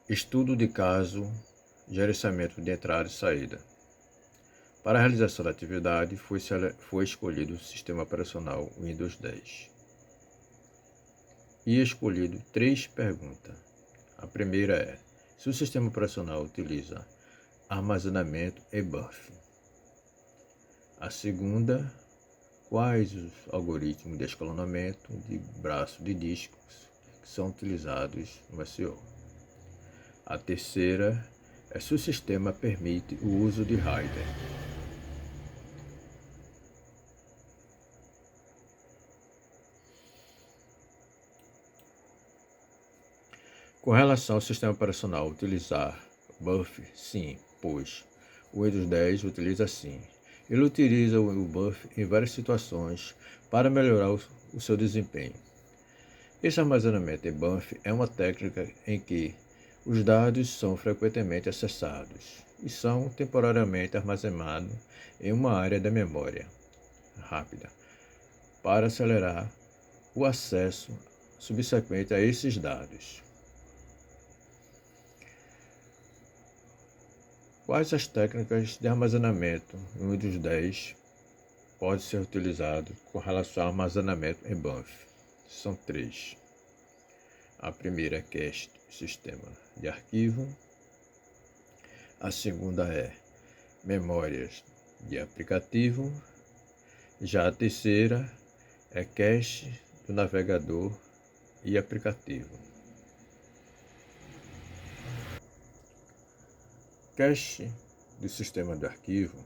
Estudo de caso, gerenciamento de entrada e saída. Para a realização da atividade, foi escolhido o sistema operacional Windows 10 e escolhido 3 perguntas. A primeira é: se o sistema operacional utiliza armazenamento e buff? A segunda, quais os algoritmos de escalonamento de braço de discos que são utilizados no SEO? A terceira é se o sistema permite o uso de Rider. Com relação ao sistema operacional utilizar buff, sim, pois o Windows 10 utiliza sim. Ele utiliza o buff em várias situações para melhorar o seu desempenho. Esse armazenamento em buff é uma técnica em que os dados são frequentemente acessados e são temporariamente armazenados em uma área da memória rápida para acelerar o acesso subsequente a esses dados. Quais as técnicas de armazenamento no Windows 10 podem ser utilizadas com relação ao armazenamento em buff? São 3. A primeira é cache, sistema de arquivo. A segunda é memórias de aplicativo. Já a terceira é cache do navegador e aplicativo. Cache do sistema de arquivo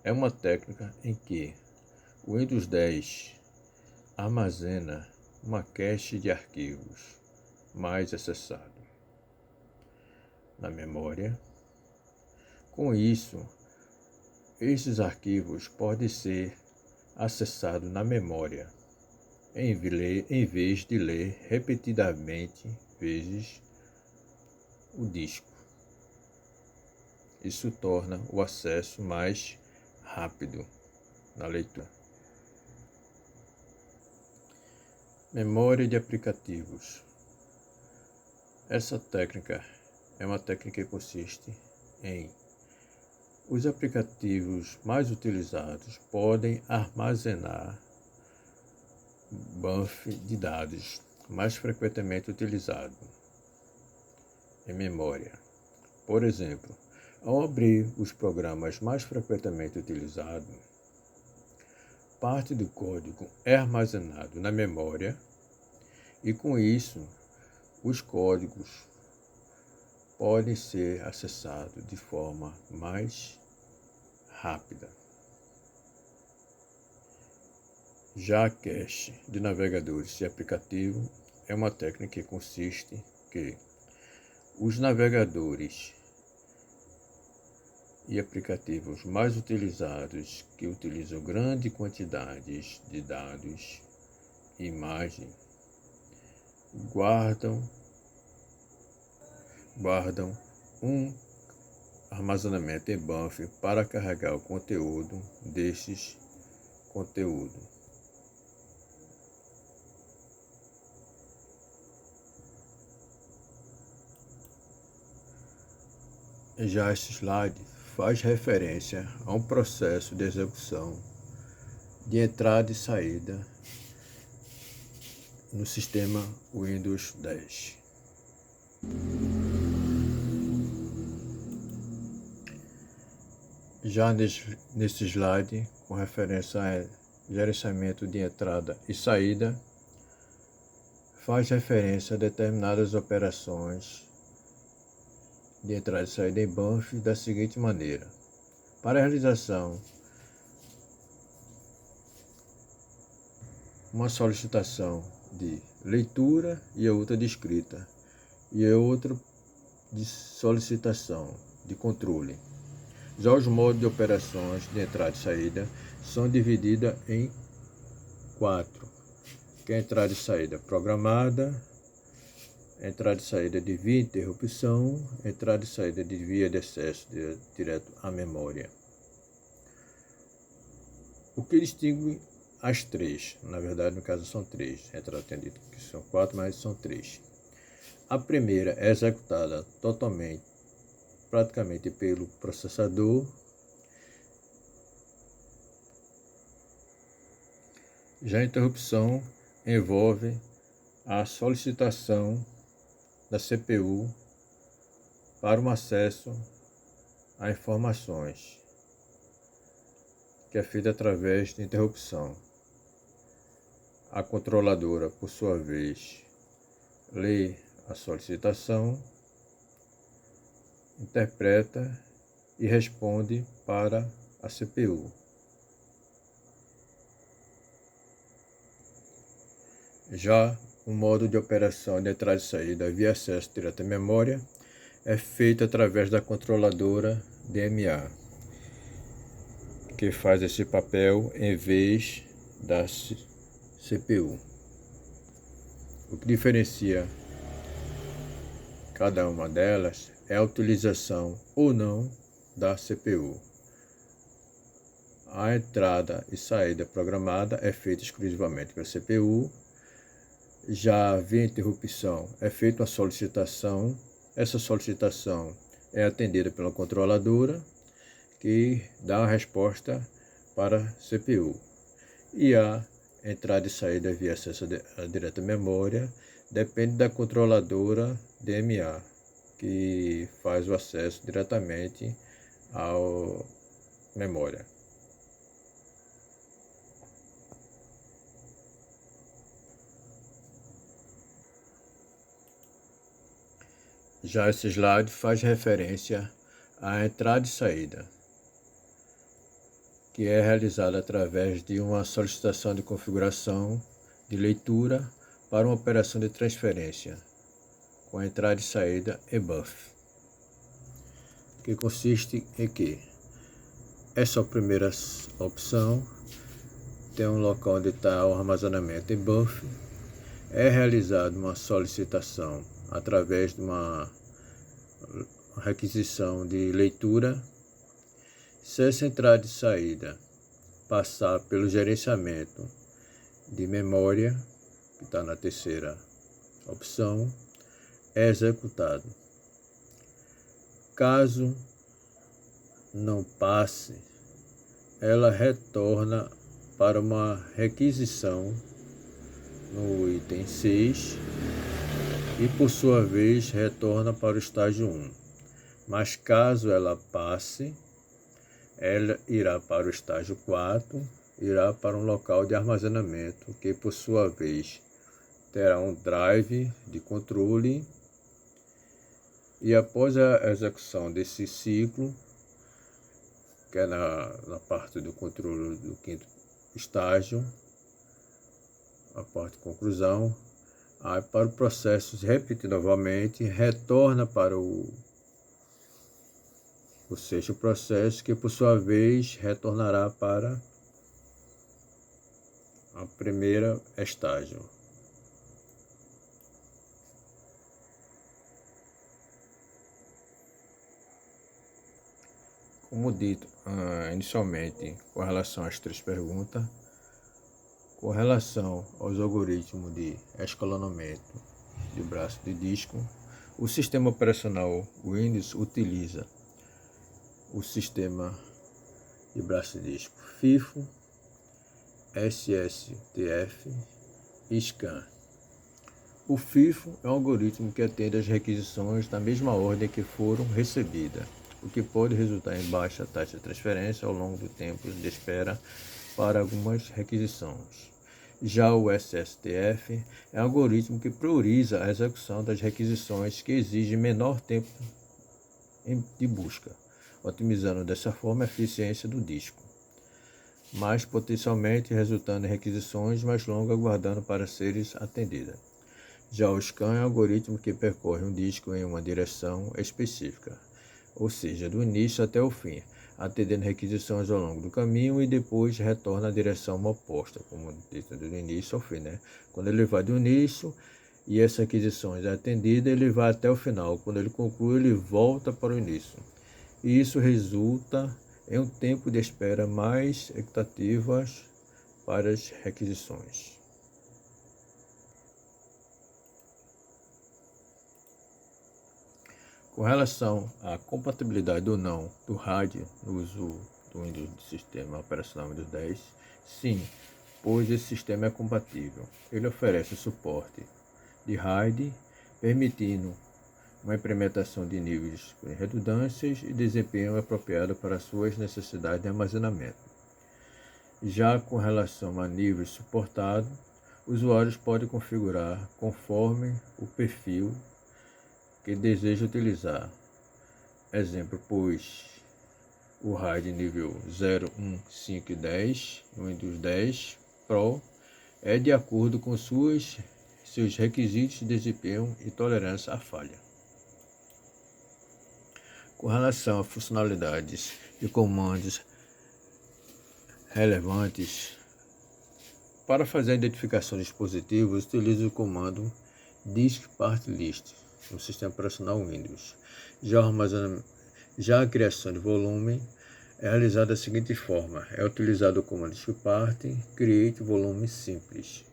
é uma técnica em que o Windows 10 armazena uma cache de arquivos mais acessado na memória. Com isso, esses arquivos podem ser acessados na memória em vez de ler repetidamente vezes o disco. Isso torna o acesso mais rápido na leitura. Memória de aplicativos. Essa técnica é uma técnica que consiste em os aplicativos mais utilizados podem armazenar buff de dados mais frequentemente utilizado em memória. Por exemplo, ao abrir os programas mais frequentemente utilizados, parte do código é armazenado na memória e, com isso, os códigos podem ser acessados de forma mais rápida. Já a cache de navegadores e aplicativos é uma técnica que consiste que os navegadores e aplicativos mais utilizados que utilizam grandes quantidades de dados e imagem guardam um armazenamento em buff para carregar o conteúdo desses conteúdos. Já este slide faz referência a um processo de execução de entrada e saída no sistema Windows 10. Já nesse slide, com referência a gerenciamento de entrada e saída, faz referência a determinadas operações de entrada e saída em buff da seguinte maneira: para a realização, uma solicitação de leitura e a outra de escrita, e a outra de solicitação de controle. Já os modos de operações de entrada e saída são divididos em 4, que é a entrada e saída programada, entrada e saída de via interrupção, entrada e saída de via de acesso direto à memória. O que distingue as 3, na verdade no caso são 3, entrada atendida que são 4, mas são 3. A primeira é executada praticamente pelo processador. Já a interrupção envolve a solicitação da CPU para um acesso a informações, que é feita através de interrupção. A controladora, por sua vez, lê a solicitação, interpreta e responde para a CPU. Já o modo de operação de entrada e saída via acesso direto à memória é feito através da controladora DMA, que faz esse papel em vez da CPU. O que diferencia cada uma delas é a utilização ou não da CPU. A entrada e saída programada é feita exclusivamente pela CPU. Já via interrupção é feita uma solicitação. Essa solicitação é atendida pela controladora, que dá a resposta para a CPU. E a entrada e saída via acesso à direta memória depende da controladora DMA, que faz o acesso diretamente à memória. Já esse slide faz referência à entrada e saída, que é realizada através de uma solicitação de configuração de leitura para uma operação de transferência, com entrada e saída eBuff, que consiste em que essa primeira opção tem um local onde está o armazenamento eBuff, é realizada uma solicitação através de uma requisição de leitura. Se essa entrada e saída passar pelo gerenciamento de memória, que está na terceira opção, é executado. Caso não passe, ela retorna para uma requisição no item 6 e, por sua vez, retorna para o estágio 1. Mas caso ela passe, ela irá para o estágio 4, irá para um local de armazenamento, que, por sua vez, terá um drive de controle. E após a execução desse ciclo, que é na parte do controle do quinto estágio, a parte de conclusão, aí para o processo se repetir novamente, retorna para o sexto processo, que por sua vez retornará para a primeira estágio. Como dito inicialmente, com relação às três perguntas, com relação aos algoritmos de escalonamento de braço de disco, o sistema operacional Windows utiliza o sistema de braço de disco FIFO, SSTF e SCAN. O FIFO é um algoritmo que atende às requisições na mesma ordem que foram recebidas, o que pode resultar em baixa taxa de transferência ao longo do tempo de espera para algumas requisições. Já o SSTF é um algoritmo que prioriza a execução das requisições que exigem menor tempo de busca, otimizando dessa forma a eficiência do disco, mas potencialmente resultando em requisições mais longas aguardando para serem atendidas. Já o SCAN é um algoritmo que percorre um disco em uma direção específica, ou seja, do início até o fim, atendendo requisições ao longo do caminho e depois retorna à direção oposta, como dito, do início ao fim, né? Quando ele vai do início e essa requisição é atendida, ele vai até o final. Quando ele conclui, ele volta para o início. E isso resulta em um tempo de espera mais equitativas para as requisições. Com relação à compatibilidade ou não do RAID no uso do Windows do sistema operacional Windows 10, sim, pois esse sistema é compatível. Ele oferece suporte de RAID, permitindo uma implementação de níveis com redundâncias e desempenho apropriado para suas necessidades de armazenamento. Já com relação a níveis suportados, usuários podem configurar conforme o perfil que deseja utilizar. Exemplo, pois o RAID nível 0, 1, 5 e 10 no Windows 10 Pro é de acordo com seus requisitos de desempenho e tolerância à falha. Com relação a funcionalidades e comandos relevantes, para fazer a identificação de dispositivos, utilize o comando disk part list no sistema operacional Windows. Já a criação de volume é realizada da seguinte forma: é utilizado o comando disk part create volume simples,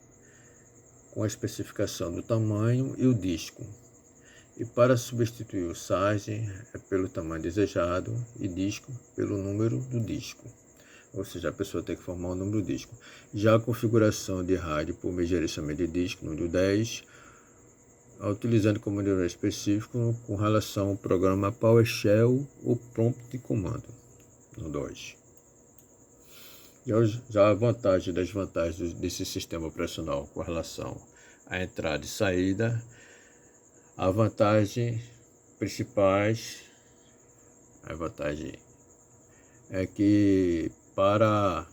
com a especificação do tamanho e o disco. E para substituir o size é pelo tamanho desejado e disco pelo número do disco. Ou seja, a pessoa tem que formar o número do disco. Já a configuração de RAID por meio de gerenciamento de disco, número 10, utilizando comando específico com relação ao programa PowerShell ou prompt de comando, no 2. Já a vantagem das vantagens desse sistema operacional com relação à entrada e saída, a vantagem é que para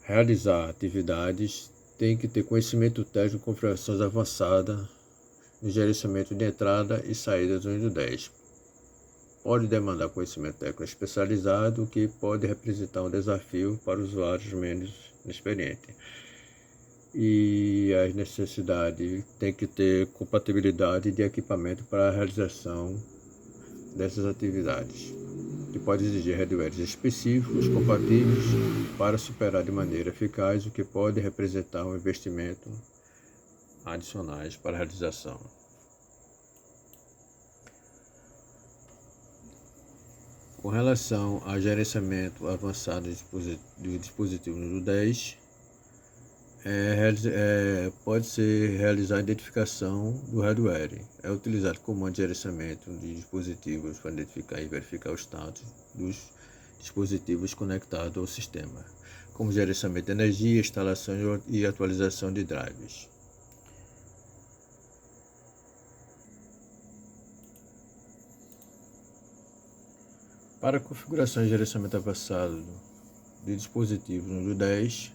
realizar atividades tem que ter conhecimento técnico e configurações avançadas no gerenciamento de entrada e saída do Windows 10. Pode demandar conhecimento técnico especializado, o que pode representar um desafio para usuários menos experientes. E as necessidades tem que ter compatibilidade de equipamento para a realização dessas atividades, que pode exigir hardwares específicos compatíveis para superar de maneira eficaz, o que pode representar um investimento adicionais para a realização. Com relação ao gerenciamento avançado do dispositivo no 10, pode ser realizar a identificação do hardware. É utilizado o comando de gerenciamento de dispositivos para identificar e verificar o status dos dispositivos conectados ao sistema, como gerenciamento de energia, instalação e atualização de drivers. Para a configuração e gerenciamento avançado de dispositivos no 10,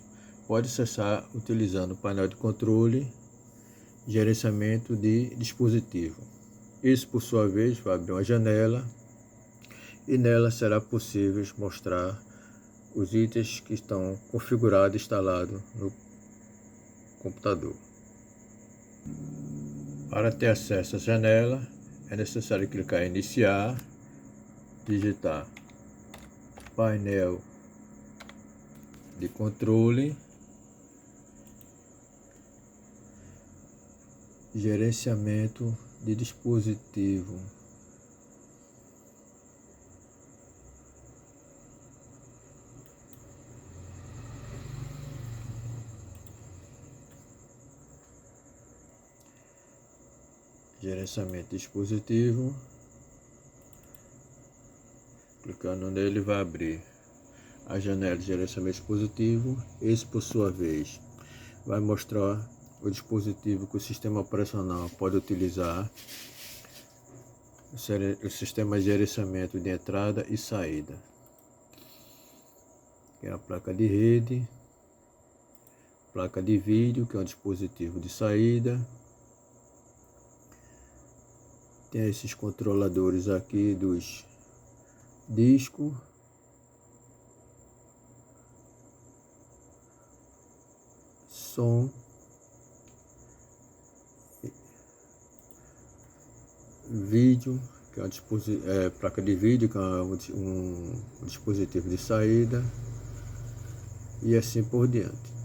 pode acessar utilizando o painel de controle e gerenciamento de dispositivo. Isso, por sua vez, vai abrir uma janela e nela será possível mostrar os itens que estão configurados e instalados no computador. Para ter acesso à janela, é necessário clicar em Iniciar, digitar painel de controle, gerenciamento de dispositivo. Gerenciamento de dispositivo. Clicando nele vai abrir a janela de gerenciamento de dispositivo. Esse, por sua vez, vai mostrar o dispositivo que o sistema operacional pode utilizar, o sistema de gerenciamento de entrada e saída, que é a placa de rede, placa de vídeo, que é um dispositivo de saída. Tem esses controladores aqui dos discos, som, vídeo, que é placa de vídeo, que é um dispositivo de saída, e assim por diante.